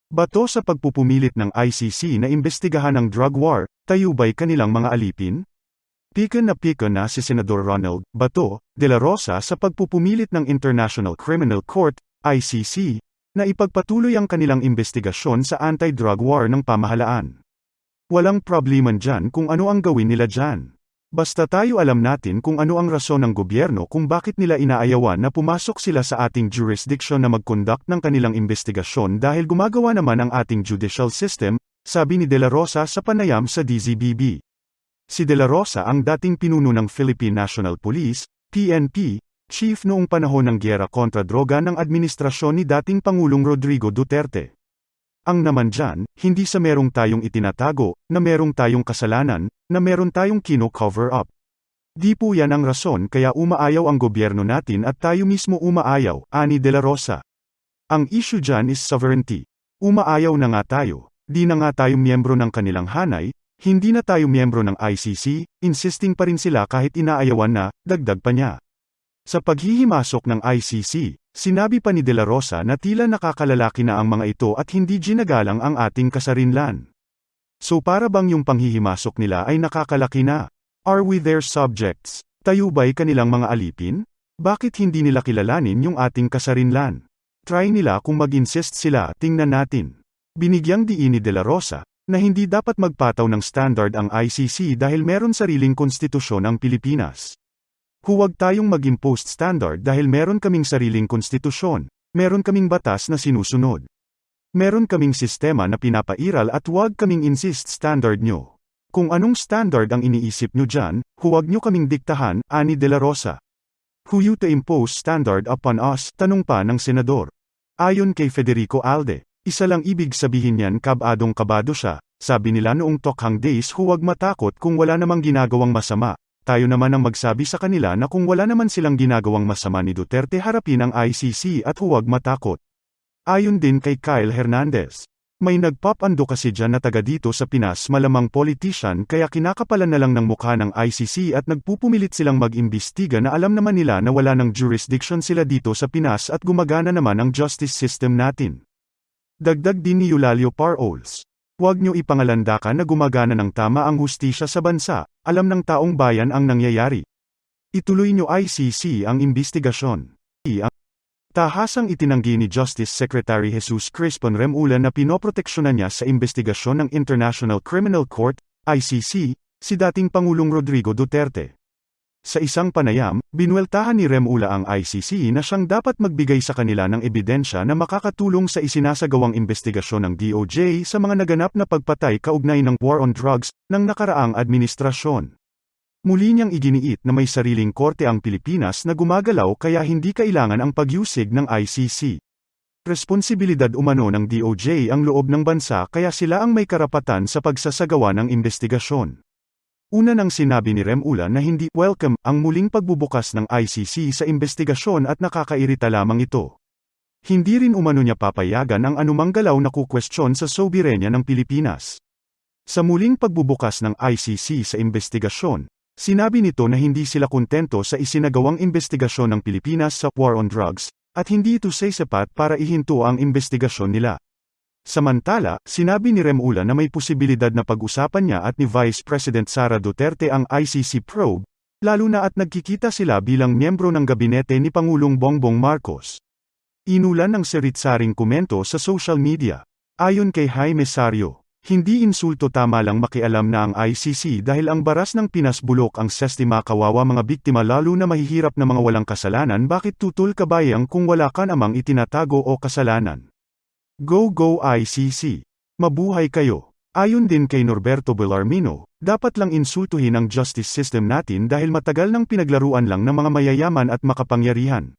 Bato sa pagpupumilit ng ICC na imbestigahan ang drug war, tayubay kanilang mga alipin? Pikon na si Senador Ronald Bato Dela Rosa sa pagpupumilit ng International Criminal Court, ICC, na ipagpatuloy ang kanilang investigasyon sa anti-drug war ng pamahalaan. Walang problema dyan kung ano ang gawin nila dyan. Basta tayo alam natin kung ano ang rason ng gobyerno kung bakit nila inaayawan na pumasok sila sa ating jurisdiction na mag-conduct ng kanilang investigasyon dahil gumagawa naman ang ating judicial system, sabi ni Dela Rosa sa panayam sa DZBB. Si Dela Rosa ang dating pinuno ng Philippine National Police, PNP, chief noong panahon ng gyera kontra droga ng administrasyon ni dating Pangulong Rodrigo Duterte. Ang naman dyan, hindi sa merong tayong itinatago, na merong tayong kasalanan, na meron tayong kino-cover up. Di po yan ang rason kaya umaayaw ang gobyerno natin at tayo mismo umaayaw, ani Dela Rosa. Ang issue dyan is sovereignty. Umaayaw na nga tayo, di na nga tayo miyembro ng kanilang hanay, hindi na tayo miyembro ng ICC, insisting pa rin sila kahit inaayawan na, dagdag pa niya. Sa paghihimasok ng ICC, sinabi pa ni Dela Rosa na tila nakakalalaki na ang mga ito at hindi ginagalang ang ating kasarinlan. So para bang yung panghihimasok nila ay nakakalaki na? Are we their subjects? Tayo ba'y kanilang mga alipin? Bakit hindi nila kilalanin yung ating kasarinlan? Try nila kung mag-insist sila, tingnan natin. Binigyang diin ni Dela Rosa, na hindi dapat magpataw ng standard ang ICC dahil meron sariling konstitusyon ang Pilipinas. Huwag tayong mag-impose standard dahil meron kaming sariling konstitusyon, meron kaming batas na sinusunod. Meron kaming sistema na pinapairal at huwag kaming insist standard nyo. Kung anong standard ang iniisip nyo dyan, huwag nyo kaming diktahan, ani Dela Rosa. Who you to impose standard upon us? Tanong pa ng senador. Ayon kay Federico Alde, isa lang ibig sabihin yan kabadong-kabado siya, sabi nila noong Tokhang Days huwag matakot kung wala namang ginagawang masama, tayo naman ang magsabi sa kanila na kung wala naman silang ginagawang masama ni Duterte harapin ang ICC at huwag matakot. Ayon din kay Kyle Hernandez, may nagpapando kasi dyan na taga dito sa Pinas malamang politician kaya kinakapalan na lang ng mukha ng ICC at nagpupumilit silang mag-imbestiga na alam naman nila na wala ng jurisdiction sila dito sa Pinas at gumagana naman ang justice system natin. Dagdag din ni Eulalio Parols. Huwag nyo ipangalandakan na gumagana ng tama ang hustisya sa bansa, alam ng taong bayan ang nangyayari. Ituloy nyo ICC ang imbestigasyon. Tahasang itinanggi ni Justice Secretary Jesus Crispon Remulla na pinoproteksyonan niya sa imbestigasyon ng International Criminal Court, ICC, si dating Pangulong Rodrigo Duterte. Sa isang panayam, binueltahan ni Remulla ang ICC na siyang dapat magbigay sa kanila ng ebidensya na makakatulong sa isinasagawang investigasyon ng DOJ sa mga naganap na pagpatay kaugnay ng war on drugs ng nakaraang administrasyon. Muli niyang iginiit na may sariling korte ang Pilipinas na gumagalaw kaya hindi kailangan ang pagyusig ng ICC. Responsibilidad umano ng DOJ ang loob ng bansa kaya sila ang may karapatan sa pagsasagawa ng investigasyon. Una nang sinabi ni Remulla na hindi welcome ang muling pagbubukas ng ICC sa investigasyon at nakakairita lamang ito. Hindi rin umano niya papayagan ang anumang galaw na kukwestiyon sa soberenya ng Pilipinas. Sa muling pagbubukas ng ICC sa investigasyon, sinabi nito na hindi sila kontento sa isinagawang investigasyon ng Pilipinas sa war on drugs, at hindi ito sapat para ihinto ang investigasyon nila. Samantala, sinabi ni Remulla na may posibilidad na pag-usapan niya at ni Vice President Sara Duterte ang ICC probe, lalo na at nagkikita sila bilang miyembro ng gabinete ni Pangulong Bongbong Marcos. Inulan ng sari-saring komento sa social media. Ayon kay Jaime Sario, hindi insulto tama lang makialam na ang ICC dahil ang baras ng Pinas bulok ang sistema kawawa mga biktima lalo na mahihirap na mga walang kasalanan bakit tutol kabayang kung wala ka namang itinatago o kasalanan. Go ICC! Mabuhay kayo! Ayon din kay Norberto Bellarmino, dapat lang insultuhin ang justice system natin dahil matagal nang pinaglaruan lang ng mga mayayaman at makapangyarihan.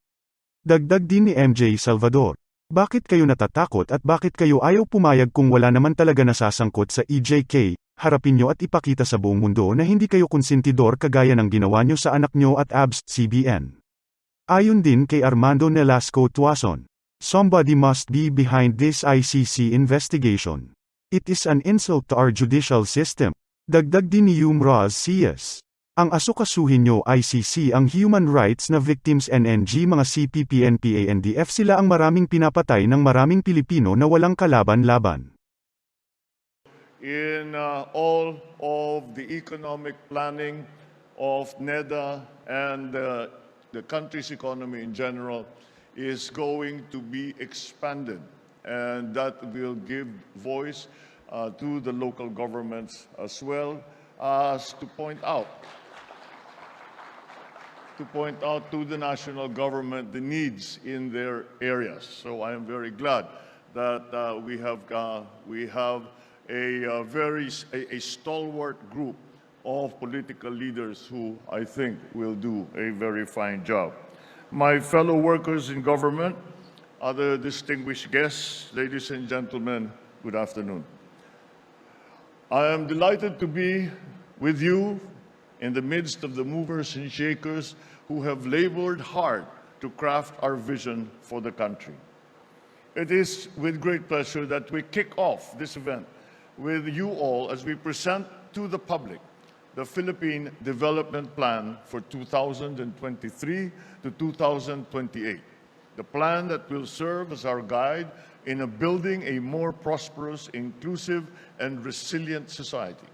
Dagdag din ni MJ Salvador, bakit kayo natatakot at bakit kayo ayaw pumayag kung wala naman talaga nasasangkot sa EJK, harapin nyo at ipakita sa buong mundo na hindi kayo konsentidor kagaya ng ginawa nyo sa anak nyo at ABS-CBN. Ayon din kay Armando Nelasco Tuason, somebody must be behind this ICC investigation. It is an insult to our judicial system. Dagdag din ni Raz Cias. Ang asukasuhin nyo ICC ang human rights na victims NNG mga CPP NPA NDF sila ang maraming pinapatay ng maraming Pilipino na walang kalaban-laban. In all of the economic planning of NEDA and the country's economy in general is going to be expanded, and that will give voice to the local governments as well as to point out to the national government the needs in their areas. So I am very glad that we have a stalwart group of political leaders who I think will do a very fine job. My fellow workers in government, other distinguished guests, ladies and gentlemen, good afternoon. I am delighted to be with you in the midst of the movers and shakers who have labored hard to craft our vision for the country. It is with great pleasure that we kick off this event with you all as we present to the public the Philippine Development Plan for 2023 to 2028, the plan that will serve as our guide in building a more prosperous, inclusive, and resilient society.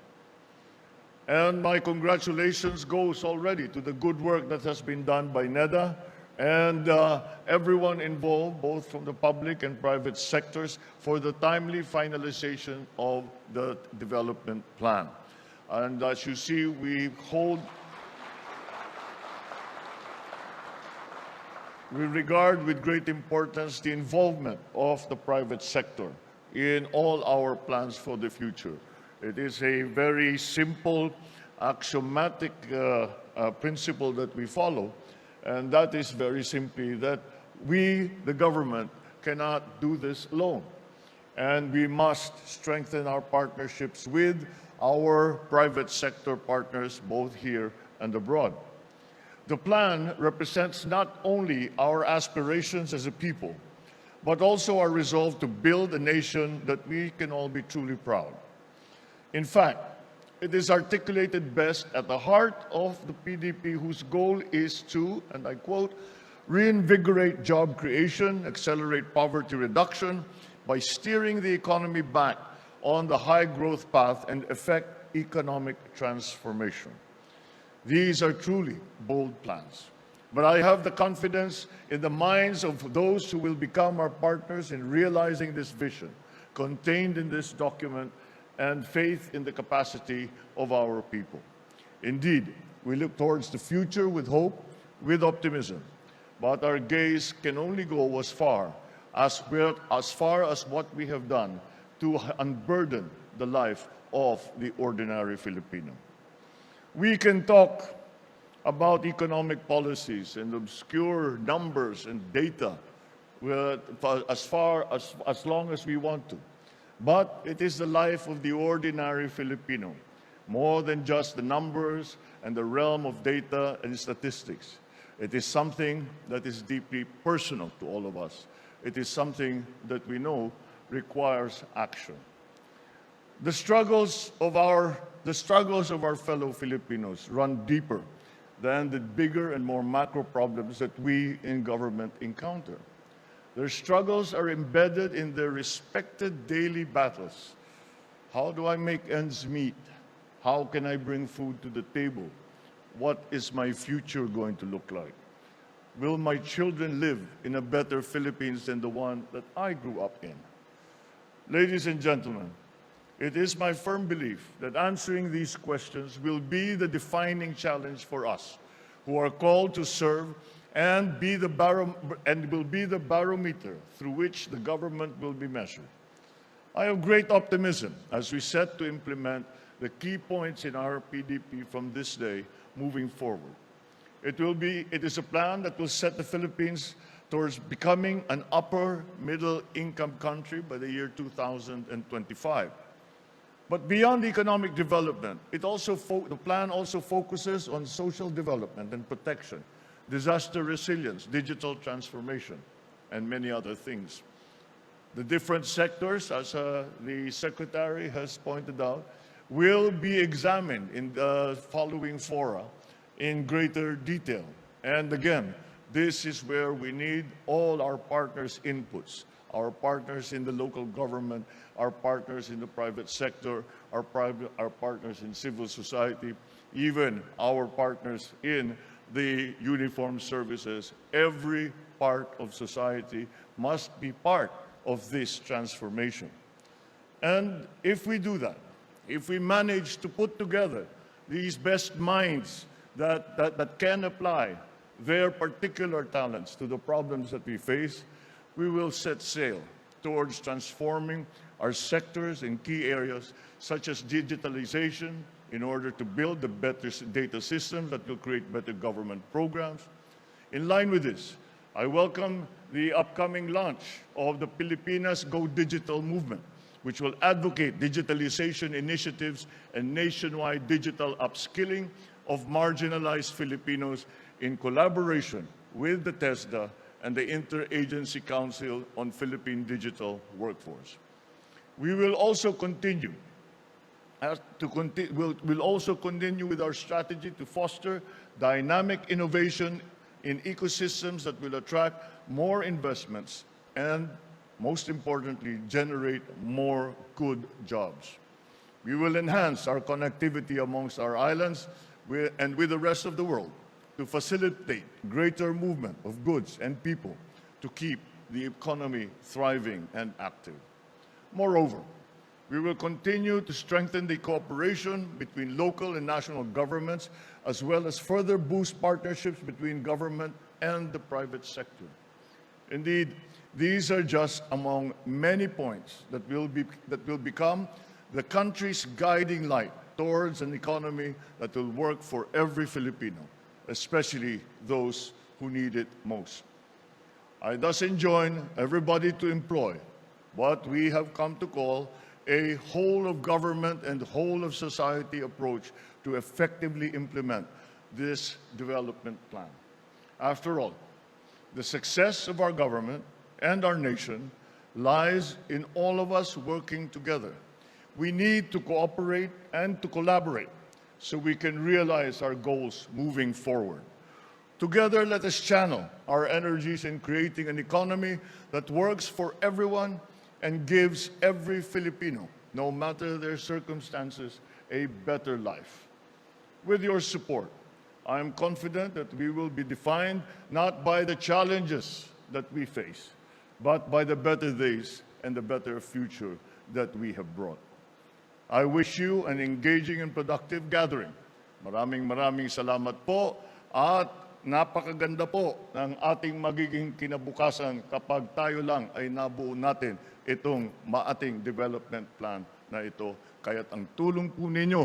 And my congratulations goes already to the good work that has been done by NEDA and everyone involved, both from the public and private sectors, for the timely finalization of the development plan. And as you see, we regard with great importance the involvement of the private sector in all our plans for the future. It is a very simple, axiomatic principle that we follow, and that is very simply that we, the government, cannot do this alone. And we must strengthen our partnerships with our private sector partners, both here and abroad. The plan represents not only our aspirations as a people, but also our resolve to build a nation that we can all be truly proud. In fact, it is articulated best at the heart of the PDP, whose goal is to, and I quote, reinvigorate job creation, accelerate poverty reduction by steering the economy back on the high growth path and effect economic transformation. These are truly bold plans. But I have the confidence in the minds of those who will become our partners in realizing this vision contained in this document, and faith in the capacity of our people. Indeed, we look towards the future with hope, with optimism, but our gaze can only go as far as what we have done to unburden the life of the ordinary Filipino. We can talk about economic policies and obscure numbers and data as long as we want to. But it is the life of the ordinary Filipino, more than just the numbers and the realm of data and statistics. It is something that is deeply personal to all of us. It is something that we know requires action. The struggles of our fellow Filipinos run deeper than the bigger and more macro problems that we in government encounter. Their struggles are embedded in their respected daily battles. How do I make ends meet? How can I bring food to the table? What is my future going to look like? Will my children live in a better Philippines than the one that I grew up in? Ladies and gentlemen, it is my firm belief that answering these questions will be the defining challenge for us, who are called to serve and will be the barometer through which the government will be measured. I have great optimism as we set to implement the key points in our PDP from this day moving forward. It is a plan that will set the Philippines towards becoming an upper middle income country by the year 2025. But beyond economic development, the plan also focuses on social development and protection, disaster resilience, digital transformation, and many other things. The different sectors, as the Secretary has pointed out, will be examined in the following fora in greater detail. And again, this is where we need all our partners' inputs, our partners in the local government, our partners in the private sector, our partners in civil society, even our partners in the uniformed services. Every part of society must be part of this transformation. And if we do that, if we manage to put together these best minds that can apply their particular talents to the problems that we face, we will set sail towards transforming our sectors in key areas such as digitalization in order to build the better data systems that will create better government programs. In line with this, I welcome the upcoming launch of the Pilipinas Go Digital movement, which will advocate digitalization initiatives and nationwide digital upskilling of marginalized Filipinos in collaboration with the TESDA and the Interagency Council on Philippine Digital Workforce. We will also continue with our strategy to foster dynamic innovation in ecosystems that will attract more investments and, most importantly, generate more good jobs. We will enhance our connectivity amongst our islands and with the rest of the world to facilitate greater movement of goods and people to keep the economy thriving and active. Moreover, we will continue to strengthen the cooperation between local and national governments, as well as further boost partnerships between government and the private sector. Indeed, these are just among many points that will become the country's guiding light towards an economy that will work for every Filipino, especially those who need it most. I thus enjoin everybody to employ what we have come to call a whole of government and whole of society approach to effectively implement this development plan. After all, the success of our government and our nation lies in all of us working together. We need to cooperate and to collaborate so we can realize our goals moving forward. Together, let us channel our energies in creating an economy that works for everyone and gives every Filipino, no matter their circumstances, a better life. With your support, I am confident that we will be defined not by the challenges that we face, but by the better days and the better future that we have brought. I wish you an engaging and productive gathering. Maraming salamat po at napakaganda po ng ating magiging kinabukasan kapag tayo lang ay nabuo natin itong maating development plan na ito. Kaya't ang tulong po ninyo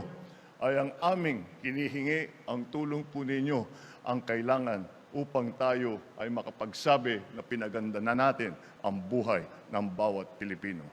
ay ang aming hinihingi, ang tulong po ninyo ang kailangan upang tayo ay makapagsabi na pinaganda na natin ang buhay ng bawat Pilipino.